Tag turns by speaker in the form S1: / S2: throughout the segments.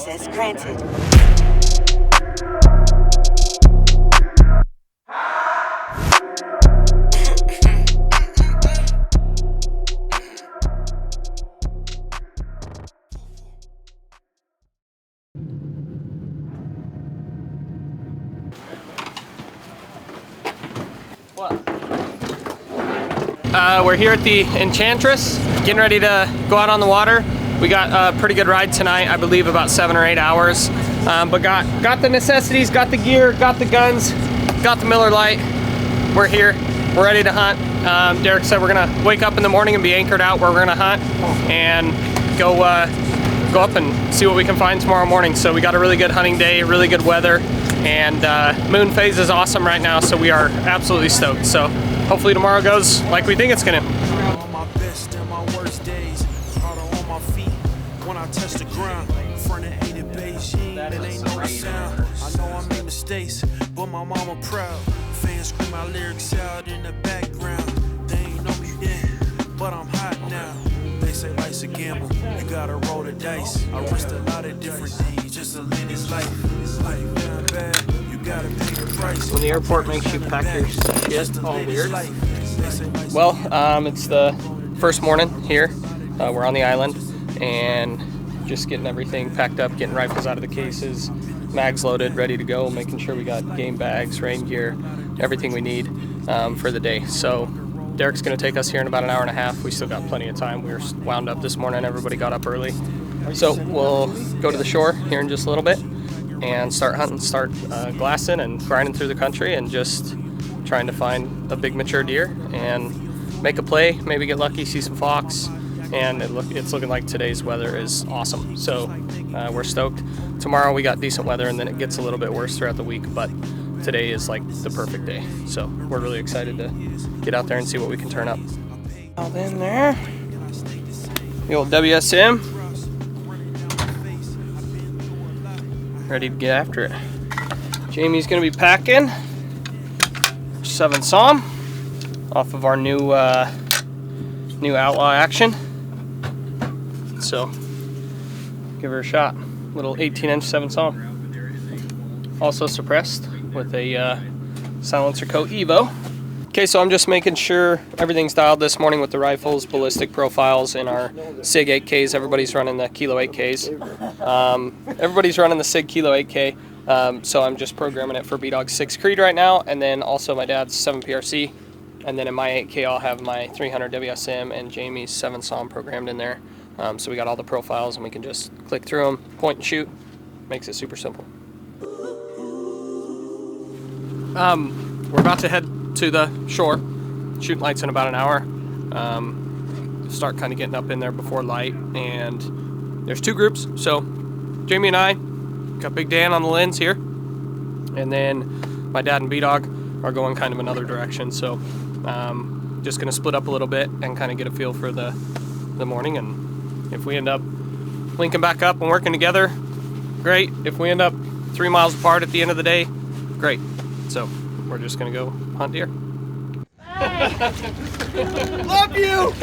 S1: access granted.
S2: We're here at the Enchantress, getting ready to go out on the water. We got a pretty good ride tonight, I believe about 7 or 8 hours. But got the necessities, got the gear, got the guns, got the Miller Lite. We're here, we're ready to hunt. Derek said we're gonna wake up in the morning and be anchored out where we're gonna hunt and go up and see what we can find tomorrow morning. So we got a really good hunting day, really good weather, and moon phase is awesome right now, so we are absolutely stoked. So hopefully tomorrow goes like we think it's gonna.
S3: On my best and my worst days, harder on my feet when I touch the ground. Front of 80 Beijing, it ain't no sound. I know I made mistakes, but my mama proud. Fans scream my lyrics out in the background. They ain't know me then, but I'm hot now. They say life's a gamble, you gotta roll the dice. I risked a lot of different things just to live this life. This life not bad, you gotta pay the price.
S2: When the airport makes you pack your shit all weird. Well, it's the first morning here. We're on the island and just getting everything packed up, getting rifles out of the cases, mags loaded, ready to go, making sure we got game bags, rain gear, everything we need for the day. So Derek's gonna take us here in about an hour and a half. We still got plenty of time. We were wound up this morning, everybody got up early. So we'll go to the shore here in just a little bit and start hunting, start glassing and grinding through the country and just trying to find a big mature deer and make a play, maybe get lucky, see some fox, and it's looking like today's weather is awesome. So we're stoked. Tomorrow we got decent weather and then it gets a little bit worse throughout the week, but today is like the perfect day. So we're really excited to get out there and see what we can turn up. Out in there, the old WSM, ready to get after it. Jamie's gonna be packing 7 SAUM off of our new Outlaw action. So give her a shot. Little 18-inch 7 SAUM. Also suppressed with a silencer coat Evo. Okay, so I'm just making sure everything's dialed this morning with the rifles, ballistic profiles, and our SIG 8Ks. Everybody's running the Kilo 8Ks. Everybody's running the SIG Kilo 8K. So I'm just programming it for B-Dog 6 Creed right now, and then also my dad's 7 PRC, and then in my 8K I'll have my 300 WSM and Jamie's 7 SAUM programmed in there. So we got all the profiles and we can just click through them, point and shoot. Makes it super simple. We're about to head to the shore. Shooting lights in about an hour. Start kind of getting up in there before light, and there's 2 groups. So Jamie and I got Big Dan on the lens here, and then my dad and B-Dog are going kind of another direction. So just gonna split up a little bit and kind of get a feel for the morning, and if we end up linking back up and working together, great. If we end up 3 miles apart at the end of the day, great. So we're just gonna go hunt deer.
S4: Love you!
S5: Watch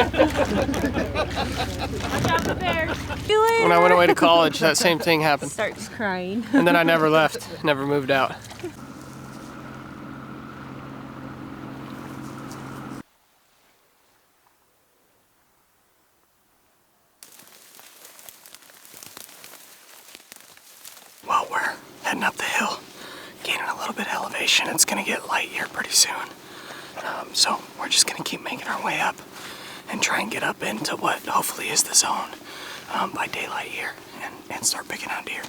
S5: out the bear.
S2: When I went away to college, that same thing happened.
S5: Starts crying.
S2: And then I never left, never moved out. Well, we're heading up the hill, gaining a little bit of elevation. It's gonna get light here pretty soon. So we're just gonna keep making our way up and try and get up into what hopefully is the zone by daylight here and start picking out deer.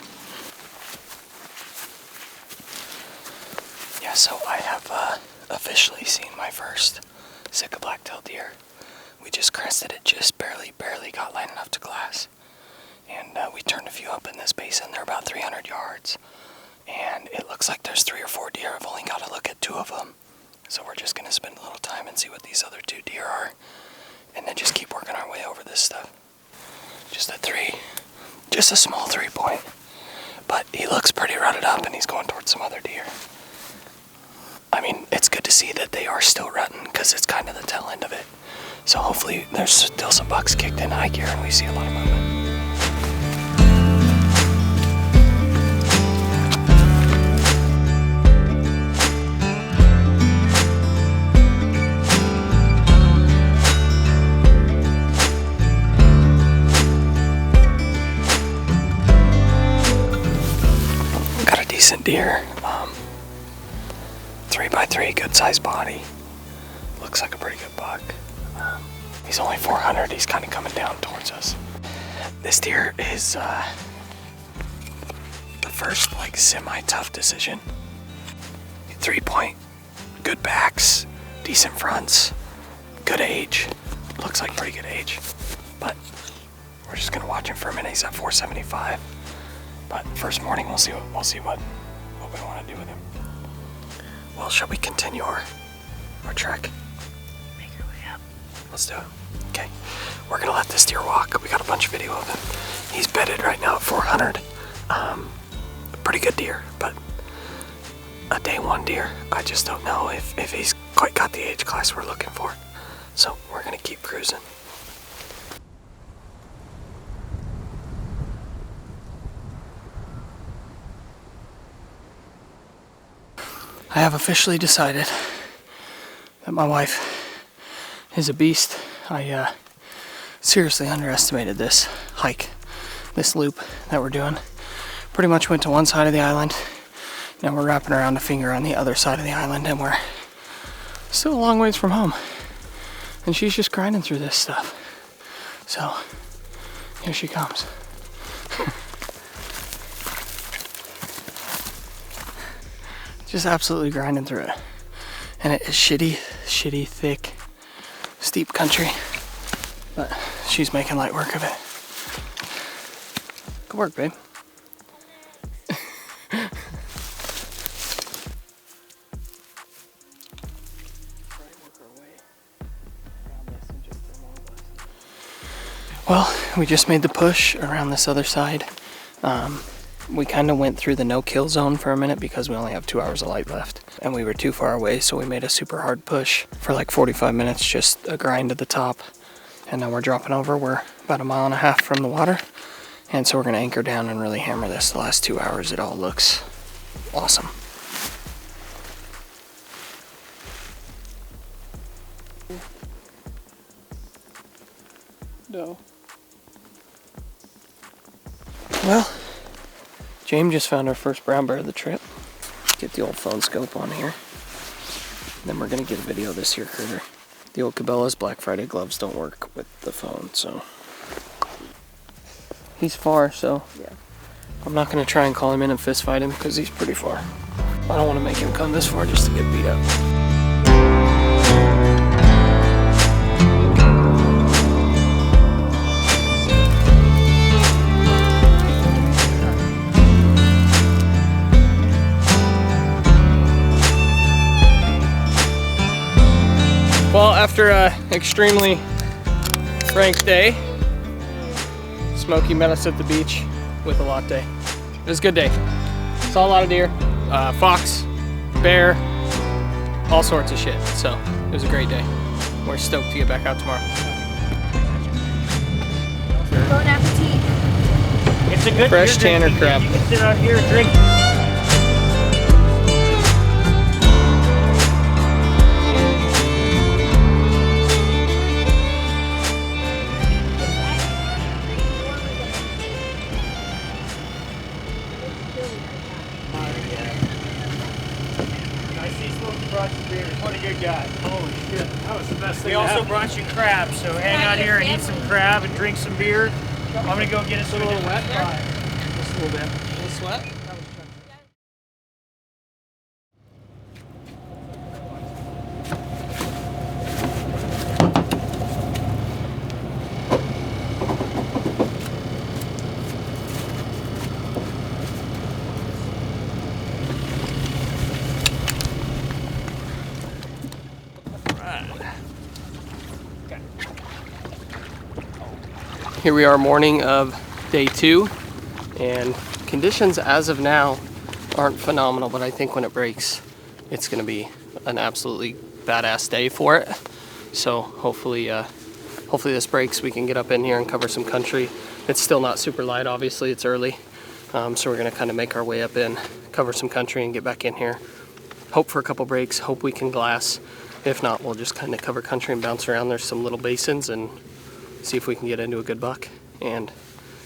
S2: Yeah, so I have officially seen my first Sitka Blacktail Deer. We just crested it, just barely got light enough to glass. And we turned a few up in this basin. They're about 300 yards. And it looks like there's 3 or 4 deer. I've only got to look at 2 of them. So we're just going to spend a little time and see what these other 2 deer are. And then just keep working our way over this stuff. Just a small 3-point. But he looks pretty rutted up and he's going towards some other deer. I mean, it's good to see that they are still rutting because it's kind of the tail end of it. So hopefully there's still some bucks kicked in high gear and we see a lot of movement. decent deer. 3x3, good sized body. Looks like a pretty good buck. He's only 400. He's kind of coming down towards us. This deer is the first like semi-tough decision. 3-point, good backs, decent fronts, good age. Looks like pretty good age, but we're just gonna watch him for a minute. He's at 475. But first morning, we'll see what we want to do with him. Well, shall we continue our trek? Make our way up. Let's do it. Okay, we're gonna let this deer walk. We got a bunch of video of him. He's bedded right now at 400. A pretty good deer, but a day one deer. I just don't know if he's quite got the age class we're looking for. So we're gonna keep cruising. I have officially decided that my wife is a beast. I seriously underestimated this hike, this loop that we're doing. Pretty much went to one side of the island. Now we're wrapping around a finger on the other side of the island, and we're still a long ways from home. And she's just grinding through this stuff. So here she comes. Just absolutely grinding through it. And it is shitty, thick, steep country. But she's making light work of it. Good work, babe. Well, we just made the push around this other side. We kind of went through the no-kill zone for a minute because we only have 2 hours of light left. And we were too far away, so we made a super hard push for like 45 minutes, just a grind at the top. And now we're dropping over. We're about 1.5 miles from the water. And so we're gonna anchor down and really hammer this the last 2 hours. It all looks awesome. No. Well, James just found our first brown bear of the trip. Get the old phone scope on here. Then we're gonna get a video of this here critter. The old Cabela's Black Friday gloves don't work with the phone, so. He's far, so yeah. I'm not gonna try and call him in and fist fight him because he's pretty far. I don't wanna make him come this far just to get beat up. Well, after an extremely frank day, Smokey met us at the beach with a latte. It was a good day. Saw a lot of deer, fox, bear, all sorts of shit. So it was a great day. We're stoked to get back out tomorrow.
S1: Bon appetit.
S4: It's a good
S2: fresh Tanner crab.
S4: You can sit out here and drink. What a good guy. Holy shit. That was the best thing. We also brought you crab, so hang out here and eat some crab and drink some beer. I'm going to go get us a little wet there.
S2: Just a little bit. A little sweat? Here we are, morning of day 2, and conditions as of now aren't phenomenal, but I think when it breaks, it's going to be an absolutely badass day for it. So hopefully this breaks, we can get up in here and cover some country. It's still not super light, obviously, it's early. So we're going to kind of make our way up in, cover some country and get back in here. Hope for a couple breaks, hope we can glass. If not, we'll just kind of cover country and bounce around. There's some little basins and see if we can get into a good buck. And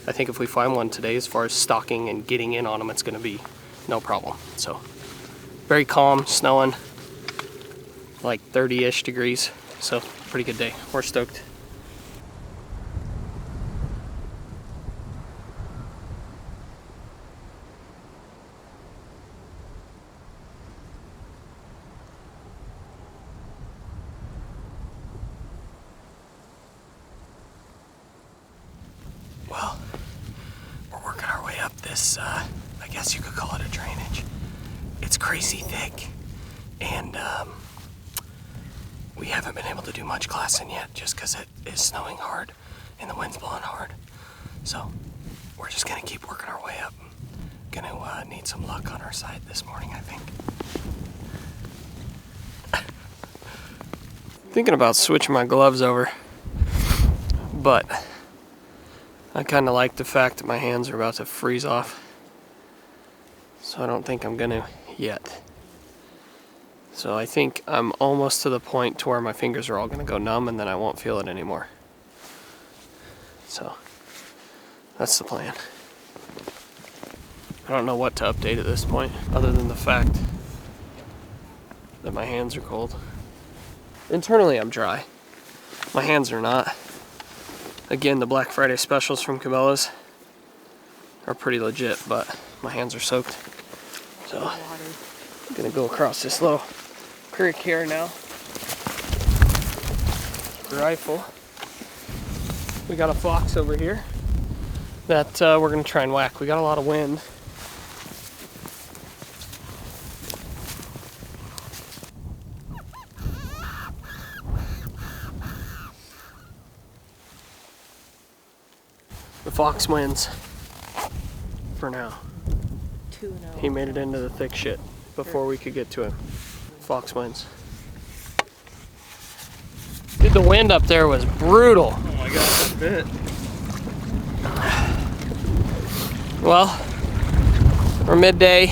S2: I think if we find one today, as far as stalking and getting in on them, it's going to be no problem. So very calm, snowing, like 30-ish degrees. So pretty good day. We're stoked. Well, we're working our way up this, I guess you could call it a drainage. It's crazy thick, and we haven't been able to do much glassing yet just because it is snowing hard and the wind's blowing hard. So we're just gonna keep working our way up. Gonna need some luck on our side this morning, I think. Thinking about switching my gloves over, but I kind of like the fact that my hands are about to freeze off. So I don't think I'm gonna yet. So I think I'm almost to the point to where my fingers are all gonna go numb and then I won't feel it anymore. So that's the plan. I don't know what to update at this point other than the fact that my hands are cold. Internally I'm dry. My hands are not. Again, the Black Friday specials from Cabela's are pretty legit, but my hands are soaked. So I'm gonna go across this little creek here now. Rifle. We got a fox over here that we're gonna try and whack. We got a lot of wind. The fox wins for now.
S1: 2-0.
S2: He made it into the thick shit before we could get to him. Fox wins. Dude, the wind up there was brutal.
S4: Oh my god, that bit.
S2: Well, we're midday,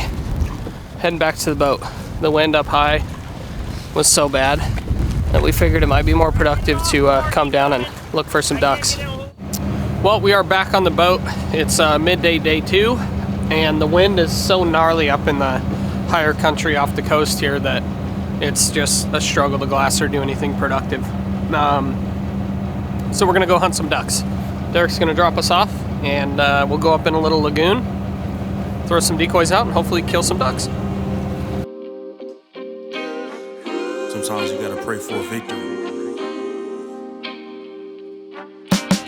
S2: heading back to the boat. The wind up high was so bad that we figured it might be more productive to come down and look for some ducks. Well, we are back on the boat. It's midday day 2, and the wind is so gnarly up in the higher country off the coast here that it's just a struggle to glass or do anything productive. So we're gonna go hunt some ducks. Derek's gonna drop us off, and we'll go up in a little lagoon, throw some decoys out, and hopefully kill some ducks.
S3: Sometimes you gotta pray for a victory.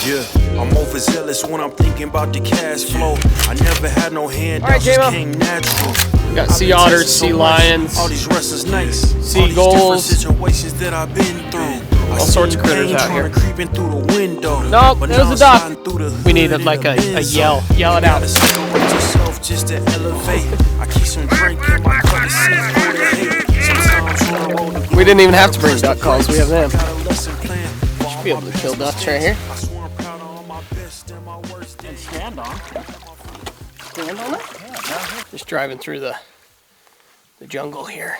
S3: Yeah, I'm overzealous when I'm thinking about the cash flow. I never had no hand,
S2: All right,
S3: just
S2: J-Mo.
S3: came natural.
S2: We got sea otters, sea lions,
S3: all these restless nights,
S2: seagulls,
S3: situations that I've been through.
S2: all sorts of critters out here.
S3: Creeping through the window.
S2: Nope,
S3: But
S2: there's
S3: now
S2: a duck.
S3: sliding through the
S2: We need
S3: hood
S2: like
S3: in
S2: a
S3: the Benz
S2: yell.
S3: zone.
S2: Yell it
S3: You
S2: out.
S3: gotta separate yourself just to elevate. I keep some drink in my cup to see through the hate. Sometimes when I'm on the
S2: We didn't even have to bring duck calls, we have them.
S3: got a lesson plan.
S2: Should be able to kill ducks right here.
S3: I swear I'm proud of all my best and my worst days.
S4: Stand on.
S2: Stand on it? Just driving through the jungle here.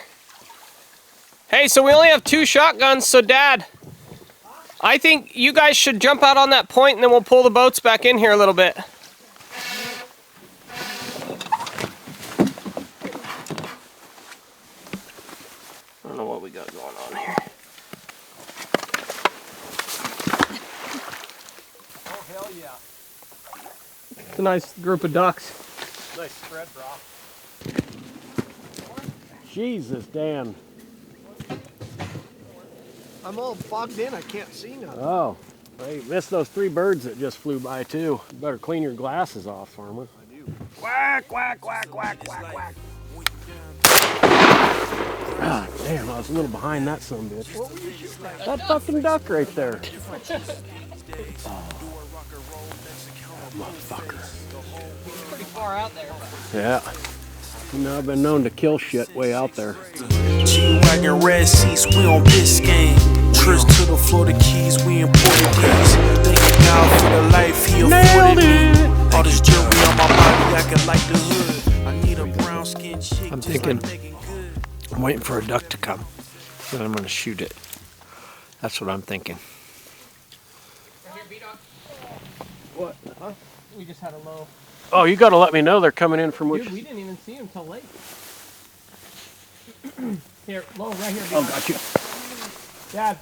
S2: Hey, so we only have 2 shotguns, so Dad, I think you guys should jump out on that point and then we'll pull the boats back in here a little bit. I don't know what we got going on here.
S4: Oh, hell yeah.
S2: It's a nice group of ducks.
S4: Nice spread, bro.
S5: Jesus, Dan.
S6: I'm all bogged in, I can't see nothing.
S5: Oh, well, you missed those 3 birds that just flew by too. You better clean your glasses off, farmer.
S6: I do.
S5: Quack, quack, quack, quack, quack, quack. Ah, damn, I was a little behind that son of a bitch.
S6: What were you shooting at?
S5: That fucking duck right there. Oh, motherfucker.
S1: Pretty far out there.
S5: Yeah. You know, I've been known to kill shit way out there.
S3: G-Wagon red seats, we on Biscayne. Trips to the Florida Keys, we imported these. Thank God for the life he afforded me. All this jewelry on my body, I can light the hood. I need a brown skin chick.
S5: I'm
S3: just
S5: thinking-
S3: like Megan Good.
S5: I'm waiting for a duck to come. Then I'm gonna shoot it. That's what I'm thinking.
S2: What? Huh? We just had a low
S5: Oh, you gotta let me know they're coming in from which.
S2: Dude, we didn't even see him till late. Here, low, right here.
S5: Oh, got you.
S2: Dad.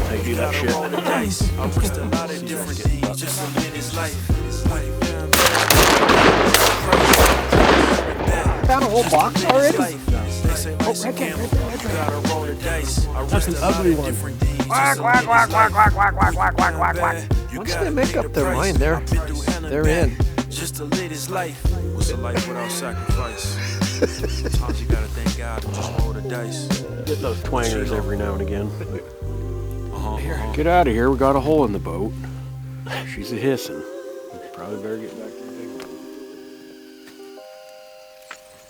S5: They do that shit.
S3: I wished a lot of different things just to live his life.
S6: Found a whole box already?
S3: They say life's a gamble. You gotta roll the dice. I
S5: That's an ugly one.
S6: Quack, quack, quack, quack, quack, quack, quack, quack, quack, quack, quack. Once they make up their mind, they're in.
S3: Just to live his life. What's a life without sacrifice? Sometimes you gotta thank God and just roll the dice.
S5: Get those twangers every now and again. Get out of here, we got a hole in the boat. She's a hissing. Probably better get back to the big one.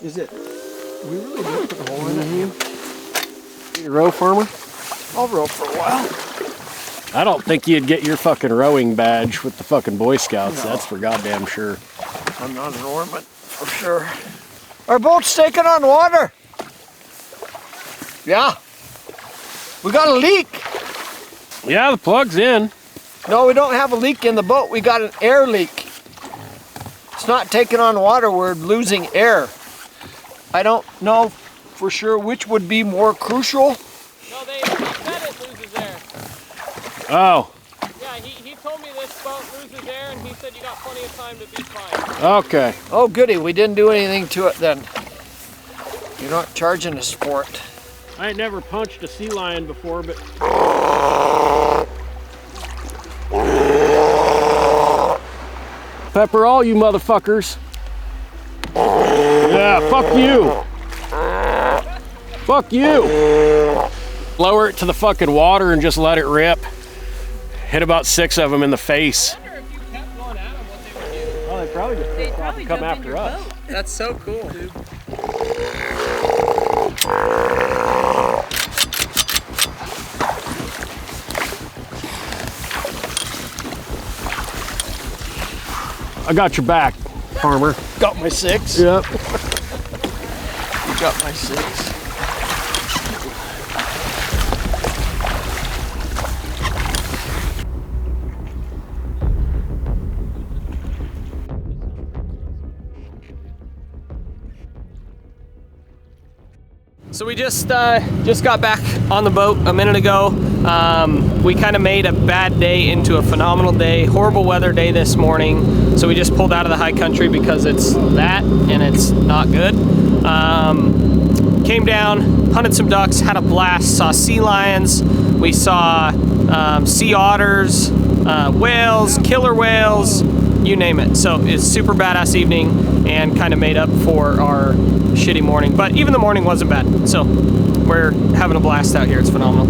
S6: Is it? We really did put a hole in it.
S5: You row, farmer?
S6: I'll row for a while.
S5: I don't think you'd get your fucking rowing badge with the fucking Boy Scouts. No. That's for goddamn sure.
S6: I'm not an ornament, for sure. Our boat's taking on water. Yeah. We got a leak.
S5: Yeah, the plug's in.
S6: No, we don't have a leak in the boat. We got an air leak. It's not taking on water. We're losing air. I don't know for sure which would be more crucial.
S2: No, they said it loses air.
S5: Oh.
S2: Yeah, he told me this boat loses air, and he said you got plenty of time to be fine.
S5: Okay.
S6: Oh, goody. We didn't do anything to it then. You're not charging us for it.
S5: I ain't never punched a sea lion before, but... Pepper all you motherfuckers. Yeah, fuck you. Fuck you. Lower it to the fucking water and just let it rip. Hit about 6 of them in the face.
S2: I wonder if you kept going at them, what they would do.
S5: Oh, they probably just take off and come after us.
S2: That's so cool, dude.
S5: I got your back, farmer.
S6: Got my 6?
S5: Yep.
S6: You got my 6.
S2: So we just got back on the boat a minute ago. We kind of made a bad day into a phenomenal day. Horrible weather day this morning. So we just pulled out of the high country because it's that and it's not good. Came down, hunted some ducks, had a blast, saw sea lions. We saw sea otters, whales, killer whales, you name it. So it's super badass evening and kind of made up for our shitty morning, but even the morning wasn't bad. So we're having a blast out here. It's phenomenal.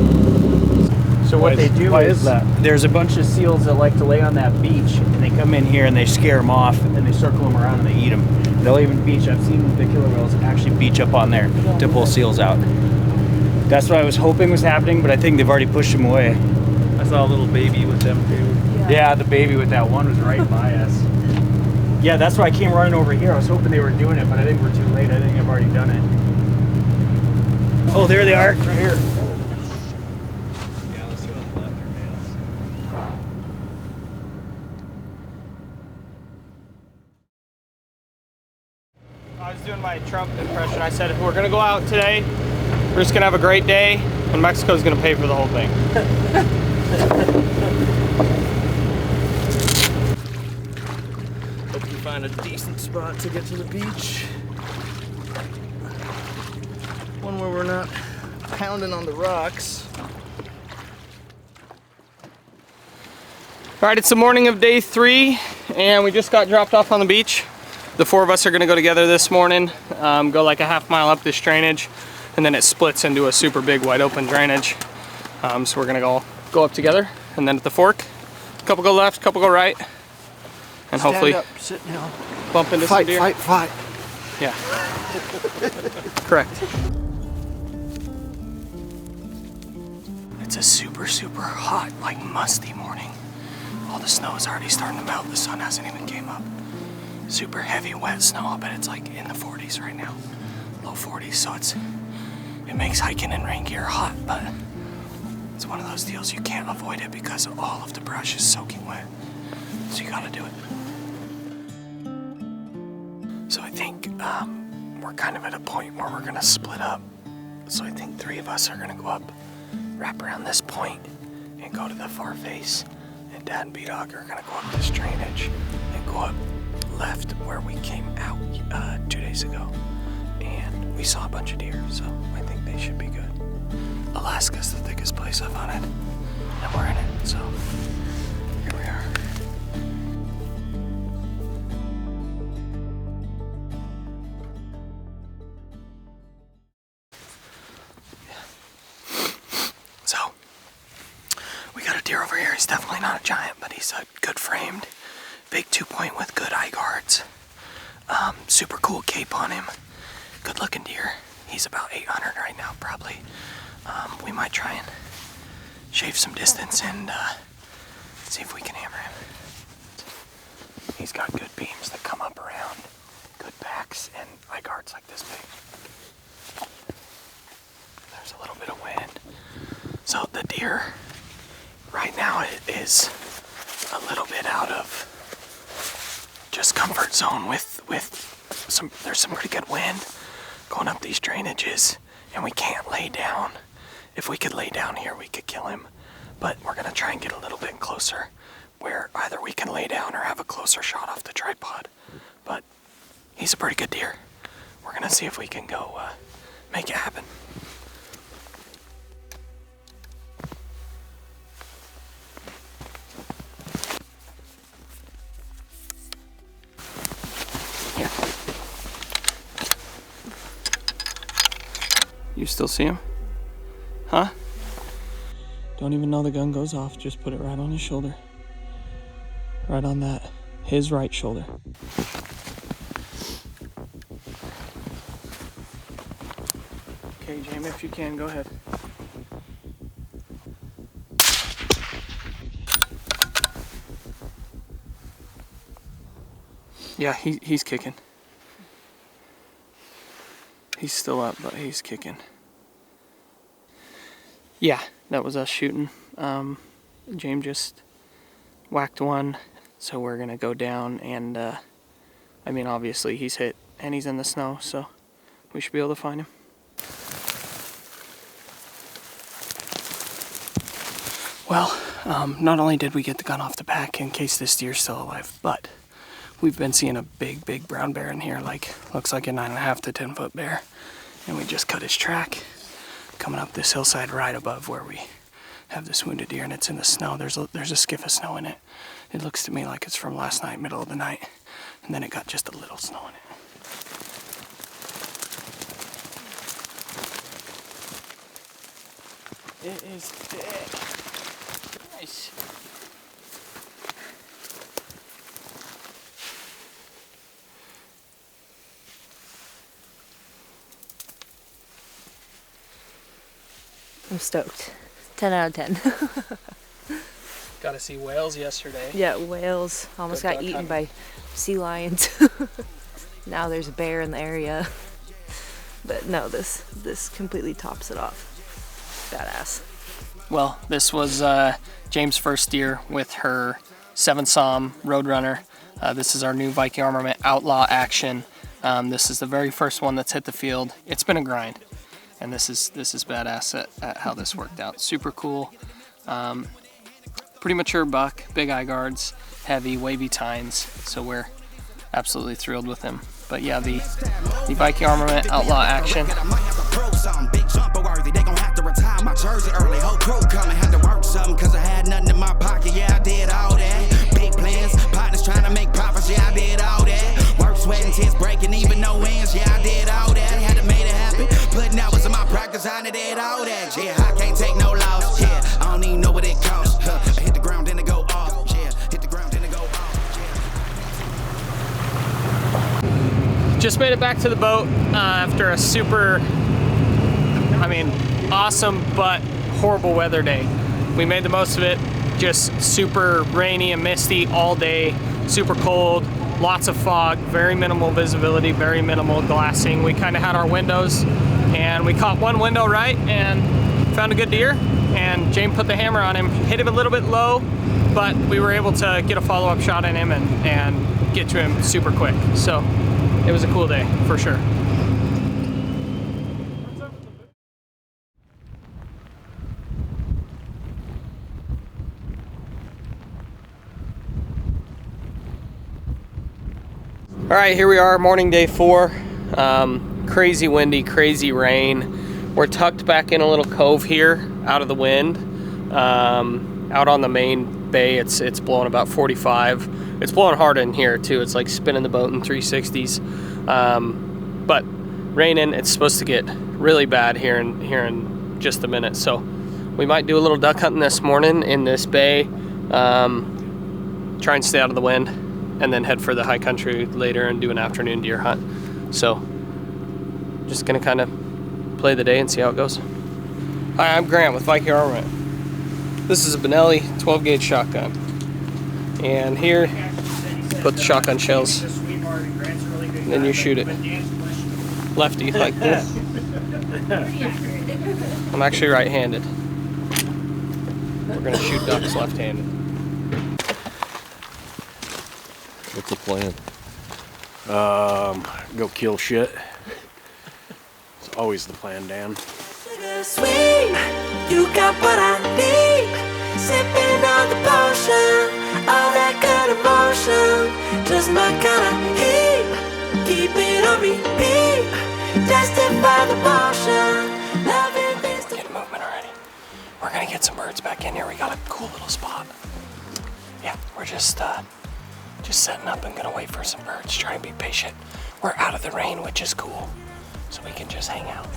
S4: So what they do is
S5: that?
S4: There's a bunch of seals that like to lay on that beach, and they come in here and they scare them off, and they circle them around and they eat them. They'll even beach. I've seen the killer whales actually beach up on there to pull seals out. That's what I was hoping was happening, but I think they've already pushed them away.
S7: I saw a little baby with them too.
S4: Yeah, the baby with that one was right by us. Yeah, that's why I came running over here. I was hoping they were doing it, but I think we're too late. I think I've already done it. Oh, there they are, right here.
S7: Yeah, let's see on the left or males.
S2: I was doing my Trump impression. I said, we're gonna go out today. We're just gonna have a great day, and Mexico's gonna pay for the whole thing.
S7: Hope you find a decent spot to get to the beach. One where we're not pounding on the rocks.
S2: All right, it's the morning of day 3, and we just got dropped off on the beach. The 4 of us are gonna go together this morning, go like a half mile up this drainage, and then it splits into a super big wide open drainage. So we're gonna go up together, and then at the fork, a couple go left, a couple go right, and hopefully
S6: Stand up, sit down.
S2: bump into
S6: Fight,
S2: some deer.
S6: fight, fight.
S2: Yeah, correct. It's a super, super hot, like musty morning. All the snow is already starting to melt. The sun hasn't even came up. Super heavy, wet snow, but it's like in the 40s right now, low 40s. So it makes hiking in rain gear hot, but it's one of those deals you can't avoid it because all of the brush is soaking wet.
S4: so you gotta do it. So I think we're kind of at a point where we're gonna split up. So I think 3 of us are gonna go up, wrap around this point, and go to the far face. And Dad and B-Dog are gonna go up this drainage and go up left where we came out 2 days ago. And we saw a bunch of deer, so I think they should be good. Alaska's the thickest place I've hunted, and we're in it, so here we are. So, we got a deer over here. He's definitely not a giant, but he's a good framed, big 2-point with good eye guards. Super cool cape on him. Good looking deer. He's about 800 right now, probably. We might try and shave some distance and see if we can hammer him. He's got good beams that come up around, good backs, and eye guards like this big. There's a little bit of wind. So the deer right now is a little bit out of just comfort zone with there's some pretty good wind going up these drainages, and we can't lay down. If we could lay down here, we could kill him, but we're gonna try and get a little bit closer where either we can lay down or have a closer shot off the tripod. But he's a pretty good deer. We're gonna see if we can go make it happen. Here. You still see him? Huh? Don't even know the gun goes off. Just put it right on his shoulder. Right on that. His right shoulder. Okay, Jamie, if you can, go ahead. Yeah, he's kicking. He's still up, but he's kicking. Yeah, that was us shooting. James just whacked one, so we're gonna go down and, I mean, obviously he's hit and he's in the snow, so we should be able to find him. Well, not only did we get the gun off the back in case this deer's still alive, but we've been seeing a big brown bear in here, like, looks like a 9.5 to 10 foot bear. And we just cut his track, coming up this hillside right above where we have this wounded deer, and it's in the snow. There's a skiff of snow in it. It looks to me like it's from last night, middle of the night, and then it got just a little snow in it. It is thick. Nice.
S1: I'm stoked. 10 out of 10.
S2: Got to see whales yesterday.
S1: Yeah, whales. Almost
S2: Good
S1: got
S2: duck
S1: eaten
S2: hunting.
S1: by sea lions. Now there's a bear in the area. But no, this completely tops it off. Badass.
S2: Well, this was James' first deer with her 7 Somm Roadrunner. This is our new Viking Armament Outlaw Action. This is the very first one that's hit the field. It's been a grind, and this is badass at how this worked out. Super cool. Pretty mature buck, big eye guards, heavy, wavy tines. So we're absolutely thrilled with him. But yeah, the Viking Armament Outlaw Action.
S8: Big jumper worthy, they gon' have to retire my jersey early. Whole crew coming, had to work something, cause I had nothing in my pocket. Yeah, I did all that. Big plans, partners trying to make profits. Yeah, I did all that. Work, sweat, and tears breaking, even no wins. Yeah, I did all that. Had to make it happen. Putting hours in my practice, I did all that. Yeah, I can't take no loss. Yeah, I don't even know what it costs. I hit the ground, then it go off. Yeah, hit the ground, then it go off. Yeah.
S2: Just made it back to the boat after a super, awesome but horrible weather day. We made the most of it. Just super rainy and misty all day, super cold, lots of fog, very minimal visibility, very minimal glassing. We kind of had our windows, and we caught one window right and found a good deer, and James put the hammer on him, hit him a little bit low, but we were able to get a follow-up shot in him and get to him super quick. So it was a cool day for sure. All right, here we are, morning day 4. Crazy windy, crazy rain. We're tucked back in a little cove here, out of the wind. Out on the main bay, it's blowing about 45. It's blowing hard in here too. It's like spinning the boat in 360s. But raining, it's supposed to get really bad here in just a minute. So we might do a little duck hunting this morning in this bay. Try and stay out of the wind, and then head for the high country later and do an afternoon deer hunt. So just gonna kind of play the day and see how it goes. Hi, I'm Grant with Viking Armament. This is a Benelli 12 gauge shotgun. And here, put the shotgun shells, and then you shoot it. Lefty, like this. I'm actually right-handed. We're gonna shoot ducks left-handed.
S5: What's the plan? Go kill shit. It's always the plan, Dan.
S9: Sweet, you got what I need. Sipping on the potion, all that good emotion. Just my kind of heat. Keep it on repeat. Justify the motion. Loving things to
S2: Get movement already. We're gonna get some birds back in here. We got a cool little spot. Yeah, we're just setting up and gonna wait for some birds. Try and be patient. We're out of the rain, which is cool, so we can just hang out.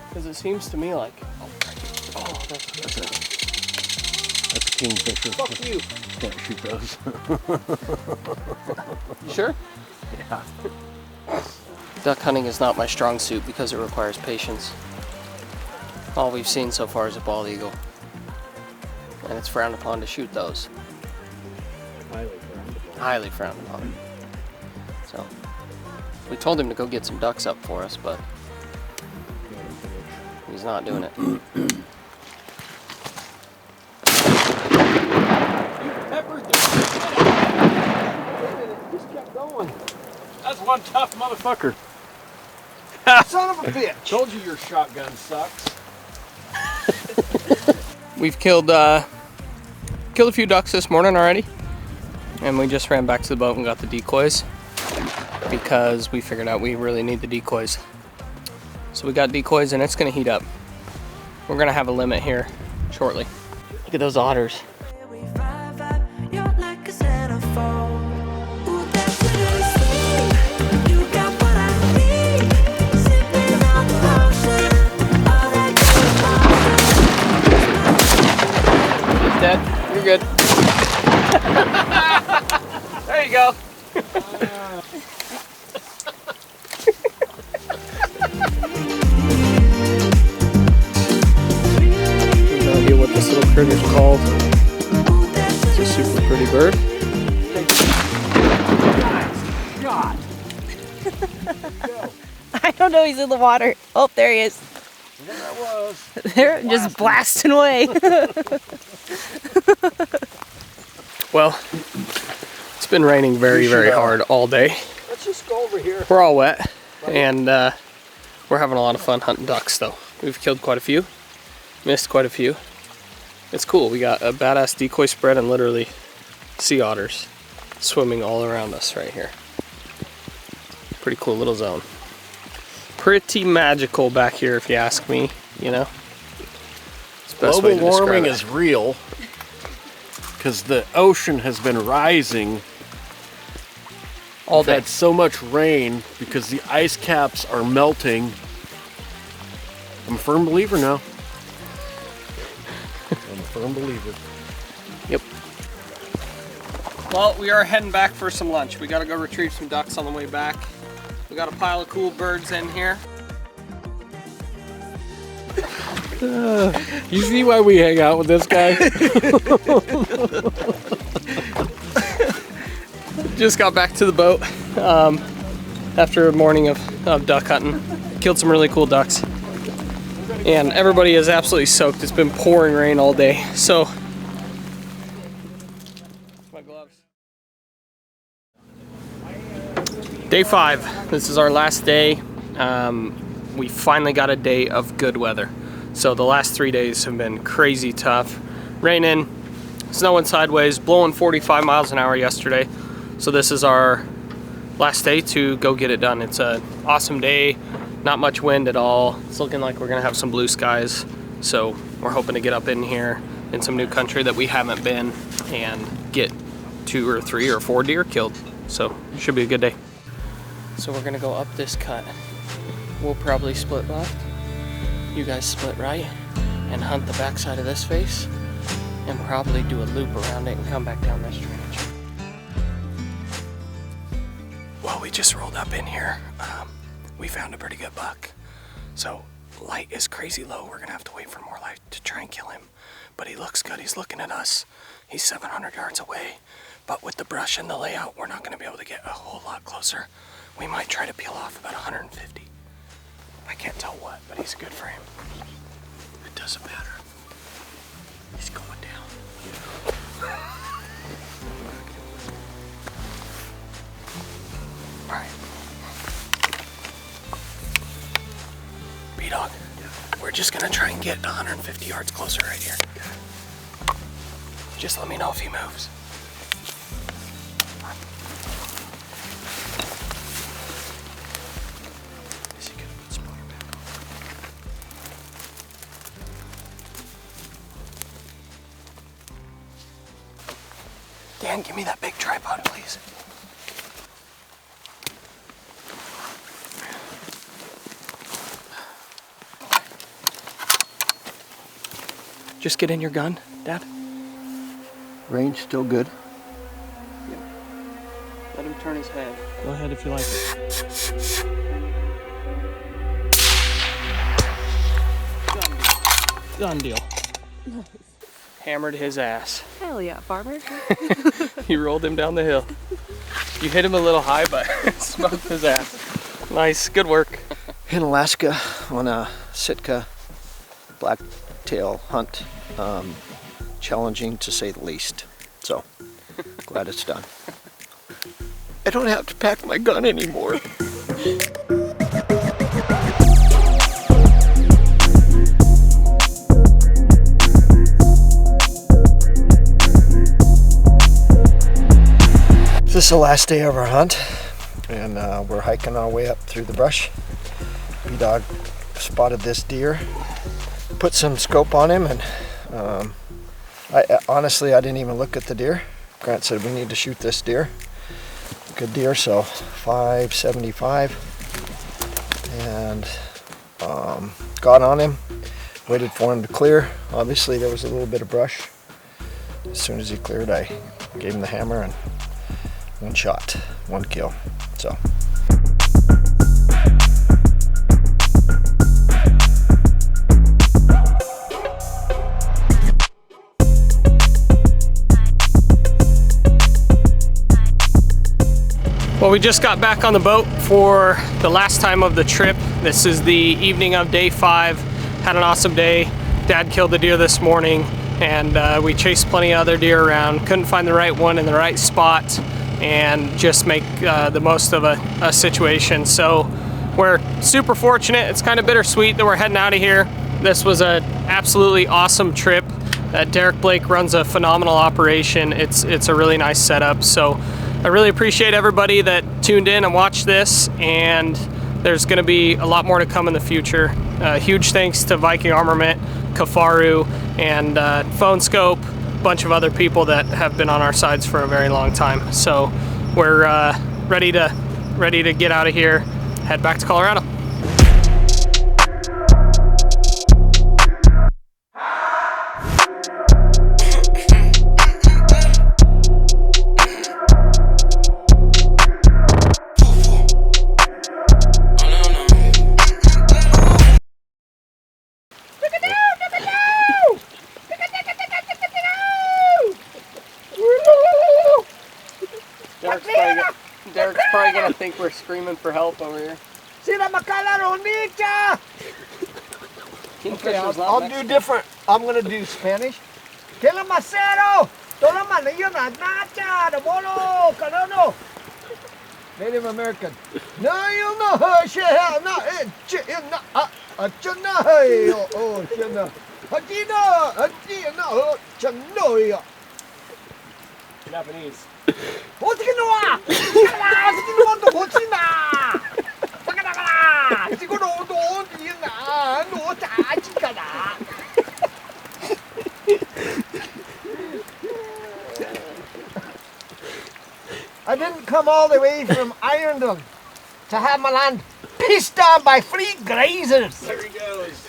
S2: Because it seems to me like,
S5: That's a kingfisher.
S2: fuck you.
S5: Can't shoot those.
S2: You sure?
S5: Yeah.
S2: Duck hunting is not my strong suit because it requires patience. All we've seen so far is a bald eagle, and it's frowned upon to shoot those. Highly frowned upon. So we told him to go get some ducks up for us, but he's not doing it.
S5: Just kept going. That's one tough motherfucker.
S6: Son of a bitch.
S5: Told you your shotgun sucks.
S2: We've killed a few ducks this morning already, and we just ran back to the boat and got the decoys because we figured out we really need the decoys. So we got decoys, and it's gonna heat up. We're gonna have a limit here shortly. Look at those otters.
S9: You're like a centerfold. Ooh, that's really sweet. You got what I need. Sipping on the potion, all that good emotion.
S2: He's dead. You're good. There you go. No idea what this little critter's called. It's a super pretty bird.
S1: I don't know, he's in the water. Oh, there he is.
S5: There I was.
S1: They're just blasting away.
S2: Well, it's been raining very, very hard all day.
S6: Let's just go over here.
S2: We're all wet, and we're having a lot of fun hunting ducks, though. We've killed quite a few, missed quite a few. It's cool. We got a badass decoy spread and literally sea otters swimming all around us right here. Pretty cool little zone. Pretty magical back here, if you ask me, you know? It's the best way
S5: Global
S2: to describe
S5: warming
S2: it.
S5: is real because the ocean has been rising.
S2: all
S5: We've
S2: day.
S5: had so much rain because the ice caps are melting. I'm a firm believer now. I'm a firm believer.
S2: Yep. Well, we are heading back for some lunch. We gotta go retrieve some ducks on the way back. We got a pile of cool birds in here.
S5: You see why we hang out with this guy?
S2: Just got back to the boat. after a morning of duck hunting. Killed some really cool ducks. And everybody is absolutely soaked. It's been pouring rain all day. So, my gloves. Day 5. This is our last day. We finally got a day of good weather. So the last 3 days have been crazy tough. Raining, snowing sideways, blowing 45 miles an hour yesterday. So this is our last day to go get it done. It's an awesome day, not much wind at all. It's looking like we're gonna have some blue skies. So we're hoping to get up in here in some new country that we haven't been and get 2 or 3 or 4 deer killed. So it should be a good day. So we're gonna go up this cut. We'll probably split left. You guys split right and hunt the backside of this face and probably do a loop around it and come back down this drainage. Well, we just rolled up in here. We found a pretty good buck. So light is crazy low. We're gonna have to wait for more light to try and kill him. But he looks good, he's looking at us. He's 700 yards away. But with the brush and the layout, we're not gonna be able to get a whole lot closer. We might try to peel off about 150. I can't tell what, but he's a good frame. It doesn't matter. He's going down. All right. B-Dog, we're just gonna try and get 150 yards closer right here. Just let me know if he moves. Dan, give me that big tripod, please. Just get in your gun, Dad.
S6: Range still good.
S2: Yeah. Let him turn his head. Go ahead if you like it. Done deal. Nice. Hammered his ass.
S1: Hell yeah, farmer.
S2: You rolled him down the hill. You hit him a little high, but smoked his ass. Nice, good work.
S6: In Alaska on a Sitka Blacktail hunt. Challenging to say the least. So, glad it's done. I don't have to pack my gun anymore. This is the last day of our hunt, and we're hiking our way up through the brush. B-Dog spotted this deer, put some scope on him, and honestly, I didn't even look at the deer. Grant said we need to shoot this deer. Good deer, so 575, and got on him, waited for him to clear. Obviously, there was a little bit of brush. As soon as he cleared, I gave him the hammer and one shot, one kill. So.
S2: Well, we just got back on the boat for the last time of the trip. This is the evening of day 5. Had an awesome day. Dad killed the deer this morning, and we chased plenty of other deer around. Couldn't find the right one in the right spot, and just make the most of a situation. So we're super fortunate. It's kind of bittersweet that we're heading out of here. This was an absolutely awesome trip. Derek Blake runs a phenomenal operation. It's a really nice setup. So I really appreciate everybody that tuned in and watched this, and there's going to be a lot more to come in the future. Huge thanks to Viking Armament, Kifaru, and Phone Scope, a bunch of other people that have been on our sides for a very long time. So we're ready to get out of here, head back to Colorado. Derek's probably gonna think we're screaming for help over here.
S6: Okay, I'll do different. I'm gonna do Spanish. Native American. No, you know,
S2: Japanese.
S6: I didn't come all the way from Ireland to have my land pissed on by free grazers.
S5: There he goes.